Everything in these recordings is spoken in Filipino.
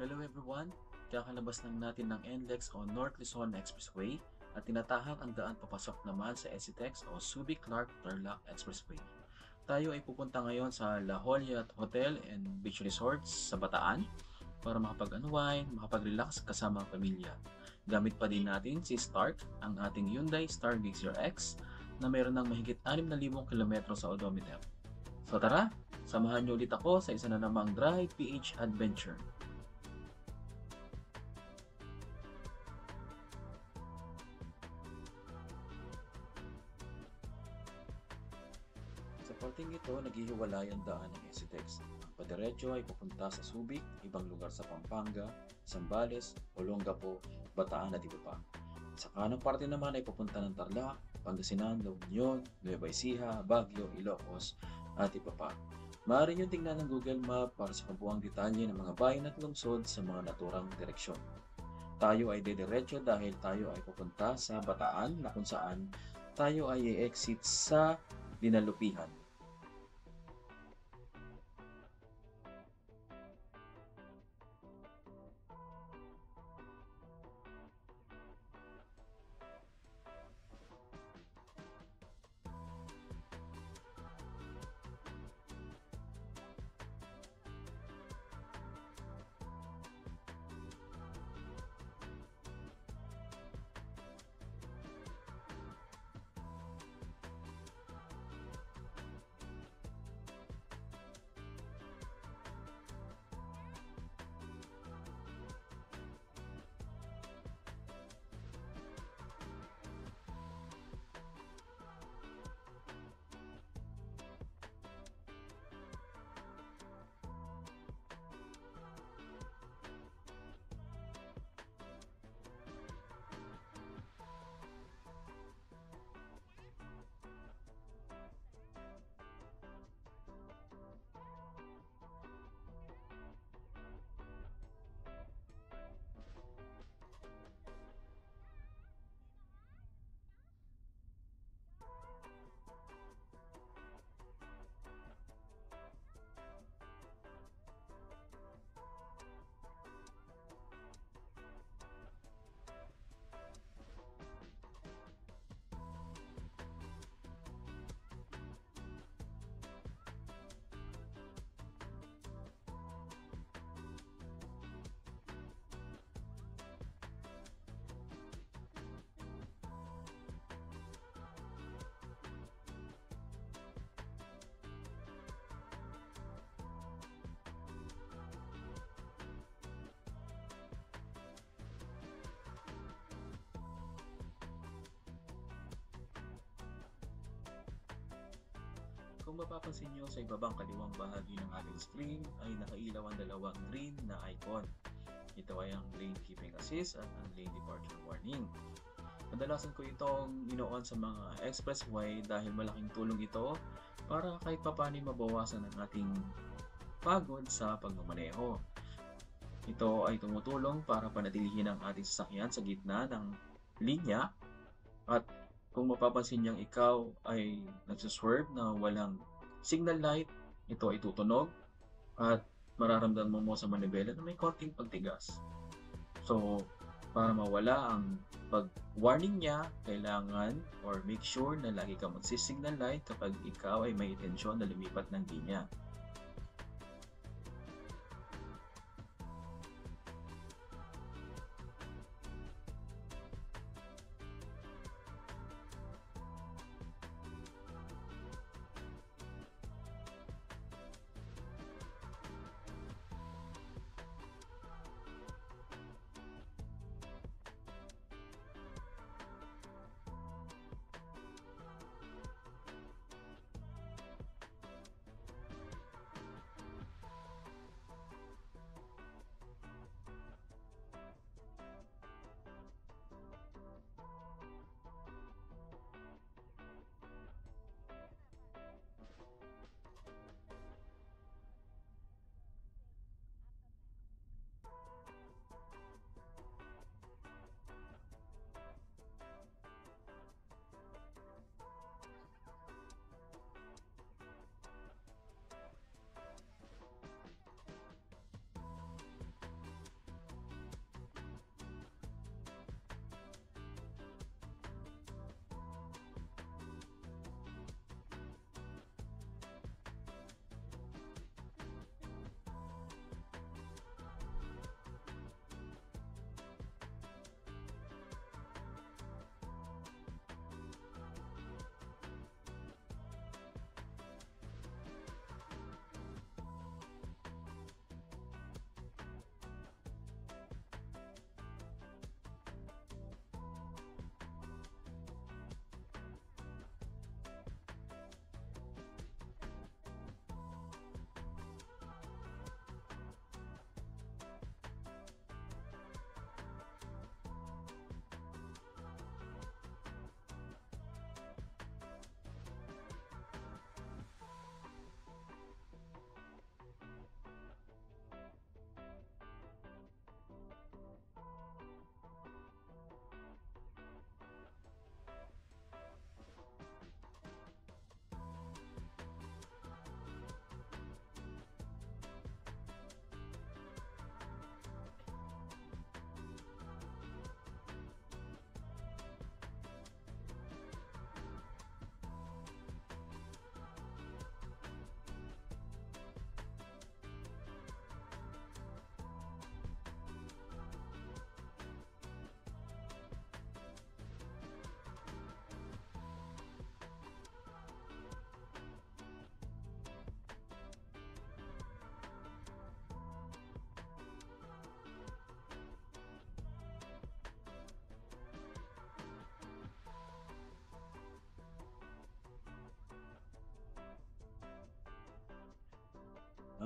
Hello everyone! Kakalabas lang natin ng NLEX o North Luzon Expressway at tinatahak ang daan papasok naman sa ECTEX o Subic Clark Tarlac Expressway. Tayo ay pupunta ngayon sa La Jolla Hotel and Beach Resorts sa Bataan para makapag-unwind, makapag-relax kasama ang pamilya. Gamit pa din natin si Stark, ang ating Hyundai Star Gixxer X na mayroon ng mahigit 6,000 kilometro sa odometer. So tara, samahan niyo ulit ako sa isa na namang Drive PH Adventure. Sa parteng ito, naghihiwalay ang daan ng ECTEX. Ang padiretso ay pupunta sa Subic, ibang lugar sa Pampanga, Zambales, Olongapo, Bataan at iba pa. Sa kanang parte naman ay pupunta ng Tarlac, Pangasinan, La Union, Nueva Ecija, Baguio, Ilocos at iba pa. Maaari nyo tingnan ng Google Map para sa kabuuang detalye ng mga bayan at lungsod sa mga naturang direksyon. Tayo ay dediretso dahil tayo ay pupunta sa Bataan na kung saan tayo ay i-exit sa Dinalupihan. Kung mapapansin nyo sa ibabang kaliwang bahagi ng ating screen ay nakailaw ang dalawang green na icon. Ito ay ang lane keeping assist at ang lane departure warning. Kadalasan ko itong inoon sa mga expressway dahil malaking tulong ito para kahit papani mabawasan ang ating pagod sa pagmamaneho. Ito ay tumutulong para panatilihin ang ating sasakyan sa gitna ng linya at kung mapapansin niyang ikaw ay nagsaswerve na walang signal light, ito ay tutunog at mararamdaman mo sa manibela na may konting pagtigas. So, para mawala ang pag-warning niya, kailangan or make sure na lagi ka magsisignal light kapag ikaw ay may intensyon na lumipat ng linya.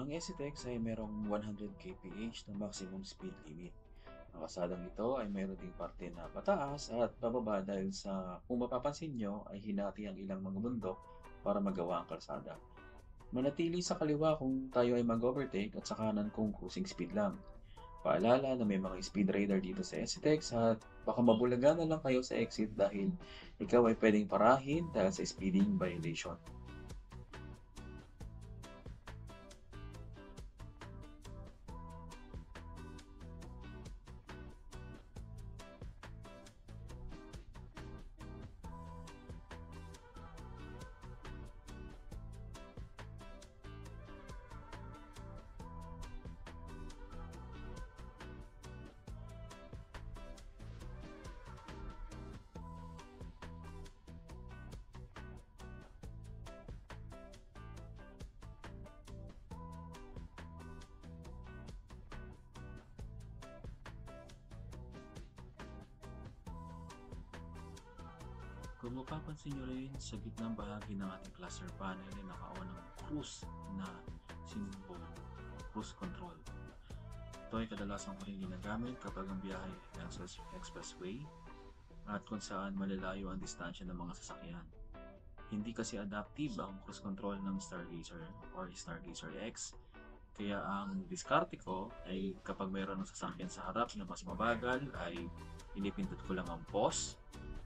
Ang SCTEX ay merong 100 kph na maximum speed limit. Ang kasadang ito ay mayroon ding parte na pataas at pababa dahil sa kung mapapansin nyo ay hinati ang ilang mga bundok para magawa ang kalsada. Manatili sa kaliwa kung tayo ay mag-overtake at sa kanan kung cruising speed lang. Paalala na may mga speed radar dito sa SCTEX at baka mabulaga na lang kayo sa exit dahil ikaw ay pwedeng parahin dahil sa speeding violation. Kung mapapansin nyo rin, sa gitnang bahagi ng ating cluster panel ay naka-on ang cruise na symbol, cruise control. Ito ay kadalasan ko rin ginagamit kapag ang biyahe ay nasa expressway at kung saan malalayo ang distansya ng mga sasakyan. Hindi kasi adaptive ang cruise control ng Stargazer or Stargazer X. Kaya ang diskarte ko ay kapag mayroon ng sasakyan sa harap na mas mabagal ay pinipindot ko lang ang pause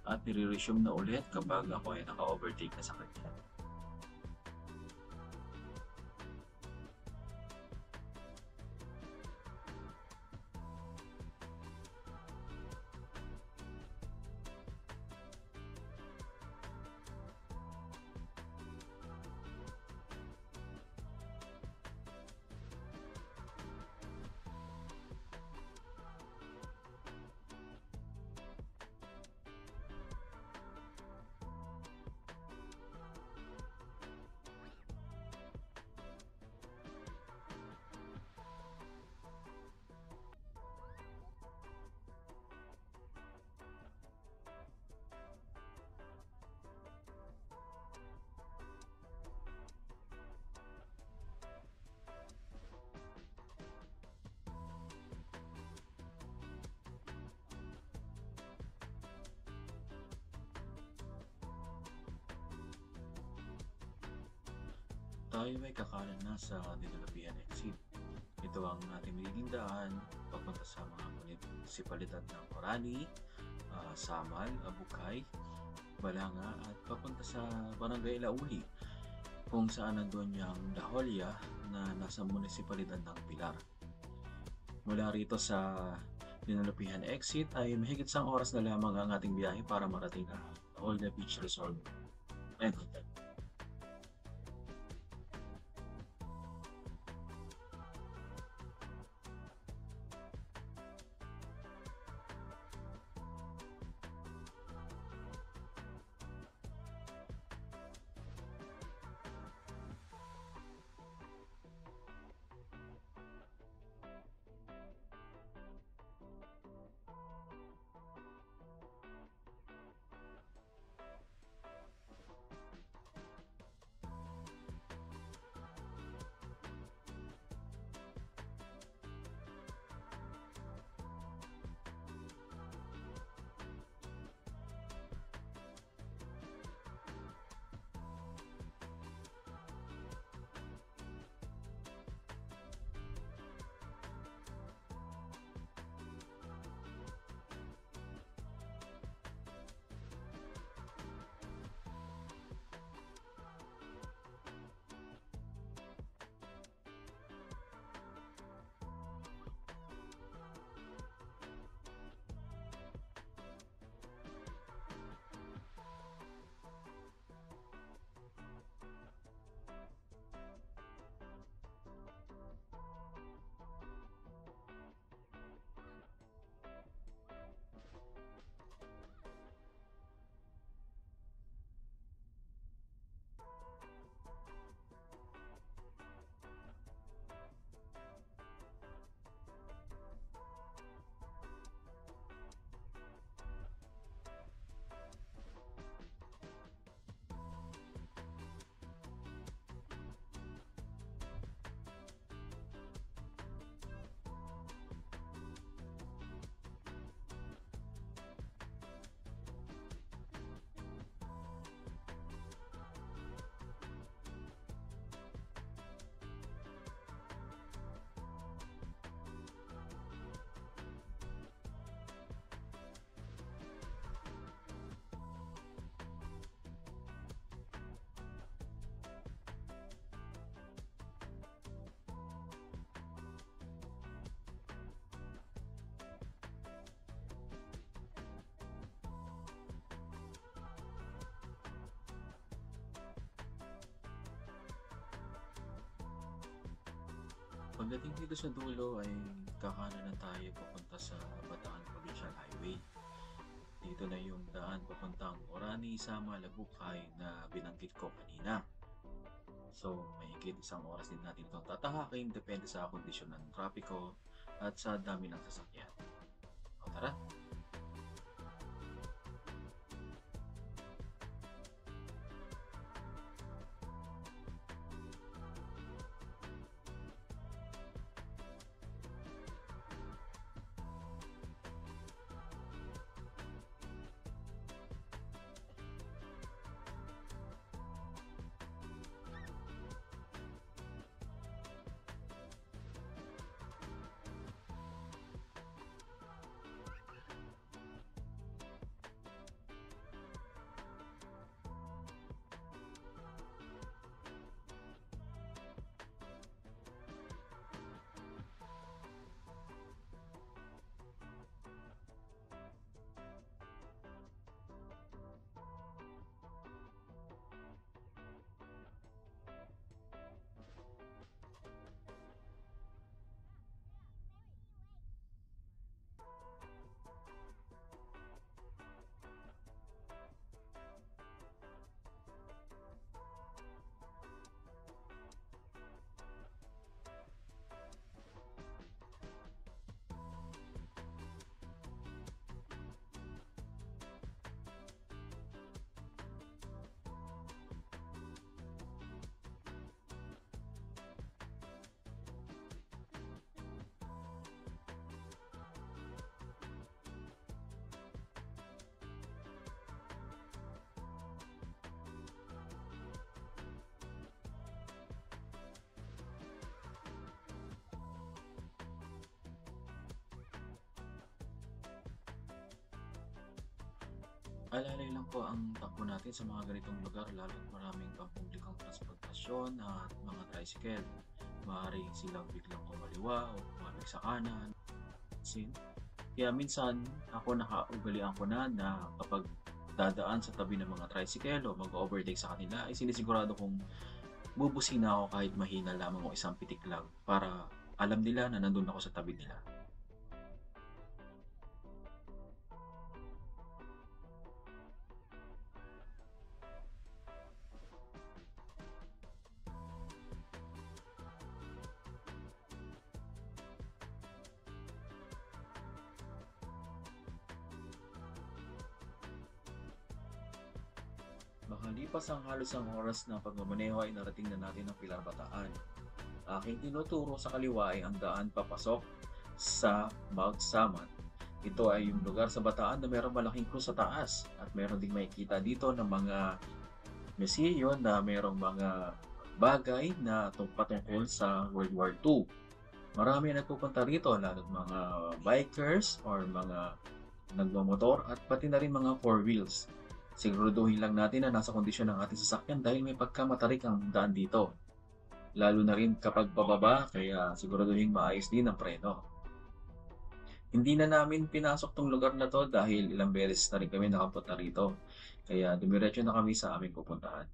at nire-resume na ulit kapag ako ay naka-overtake na sa kanya. Tayo ay kakanan na sa Dinalapian Exit. Ito ang ating magiging daan papunta sa mga munisipalidad ng Orani, Samal, Abukay, Balanga at papunta sa Barangay Lauli kung saan nandun yung Daholia na nasa munisipalidad ng Pilar. Mula rito sa Dinalapian Exit ay mahigit isang oras na lamang ang ating biyahe para marating ang Olda Beach Resort. Pagdating dito sa dulo ay kakanan na tayo papunta sa Bataan Provincial Highway. Dito na yung daan papuntang Orani, Sama, Lagukay na binanggit ko kanina. So, mahigit isang oras din natin itong tatahakin depende sa kondisyon ng trapiko at sa dami ng sasakyan. O tara! Alalay lang po ang takbo natin sa mga ganitong lugar lalo't maraming pampublikong transportasyon at mga tricycle. Maaari silang biglang kumaliwa o kumabig sa kanan. Kaya minsan ako nakaugalian ko na kapag dadaan sa tabi ng mga tricycle o mag-overtake sa kanila ay sinisigurado kong bubusina ako kahit mahina lamang o isang pitik lang para alam nila na nandun ako sa tabi nila. Makalipas ang halos ang oras ng pagmamaneho ay narating na natin ang Pilar Bataan. Aking tinuturo sa kaliwa ay ang daan papasok sa Mount Samat. Ito ay yung lugar sa Bataan na mayroong malaking krus sa taas at mayroon ding makikita dito ng mga museyo na mayroong mga bagay na patungkol sa World War II. Marami ang nagpupunta rito, lalo mga bikers or mga nagmamotor at pati na rin mga four wheels. Siguraduhin lang natin na nasa kondisyon ng ating sasakyan dahil may pagkamatarik ang daan dito. Lalo na rin kapag pababa, kaya siguraduhin maayos din ang preno. Hindi na namin pinasok tong lugar na to dahil ilang beses na rin kami nakapunta rito. Kaya dumiretso na kami sa aming pupuntahan.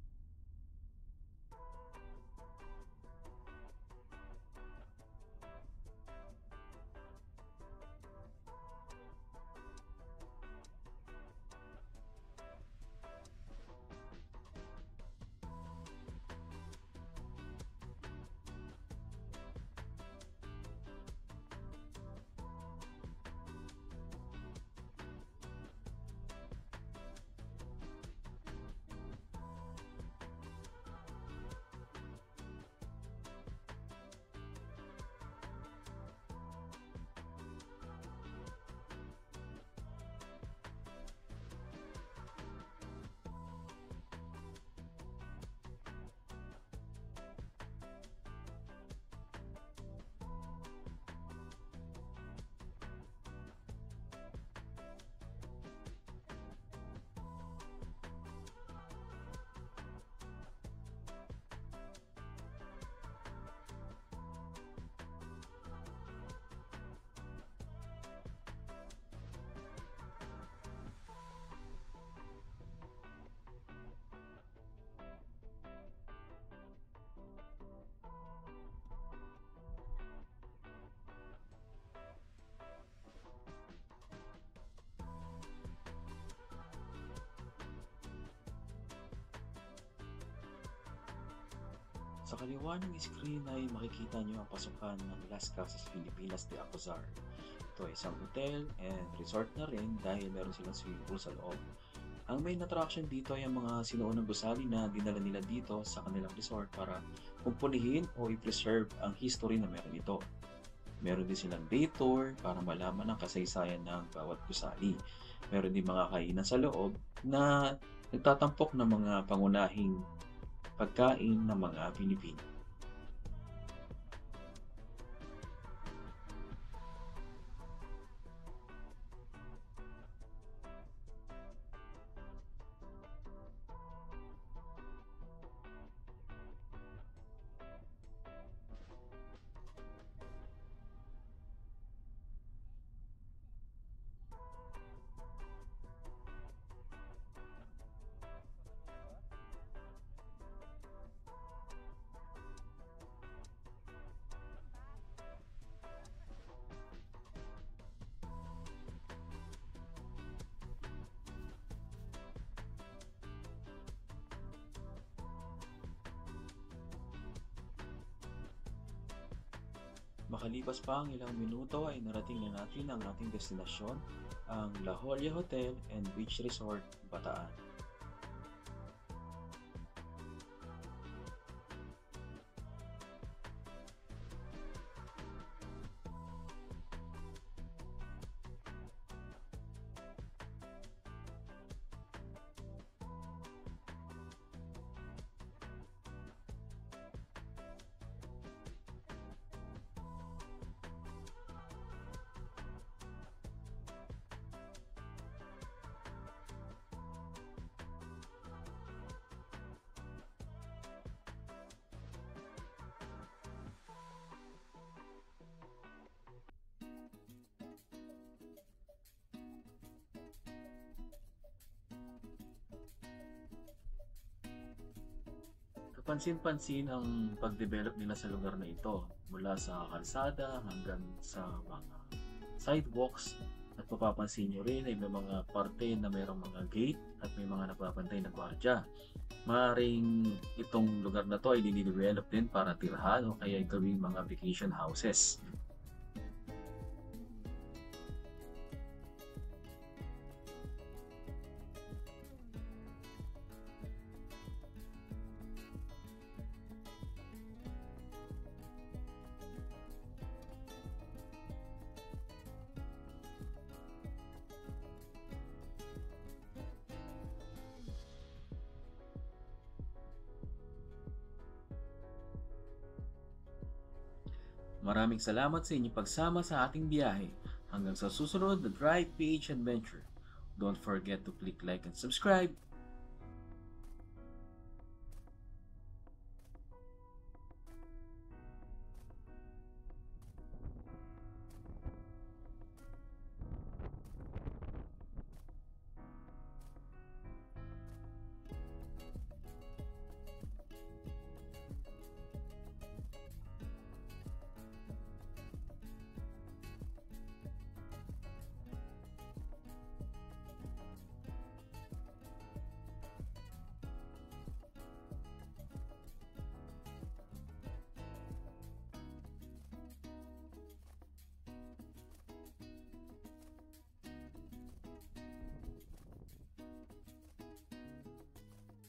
Sa kaliwa ng screen ay makikita nyo ang pasukan ng Las Casas Filipinas de Acozar. Ito ay isang hotel and resort na rin dahil meron silang swimming pool sa loob. Ang main attraction dito ay ang mga sinuunang gusali na dinala nila dito sa kanilang resort para kumpunihin o i-preserve ang history na meron ito. Meron din silang day tour para malaman ang kasaysayan ng bawat gusali. Meron din mga kainan sa loob na nagtatampok ng mga pangunahing pagkain ng mga Pilipino. Makalipas pa ang ilang minuto ay narating na natin ang ating destinasyon, ang La Jolla Hotel and Beach Resort, Bataan. Kapansin-pansin ang pag-develop nila sa lugar na ito, mula sa kalsada hanggang sa mga sidewalks, at mapapansin nyo rin ay may mga parte na mayroong mga gate at may mga nagbabantay na gwardiya. Maaaring itong lugar na to ay dinidevelop din para tirahan o kaya gawing mga vacation houses. Maraming salamat sa inyong pagsama sa ating biyahe. Hanggang sa susunod na Drive PH Adventure. Don't forget to click like and subscribe.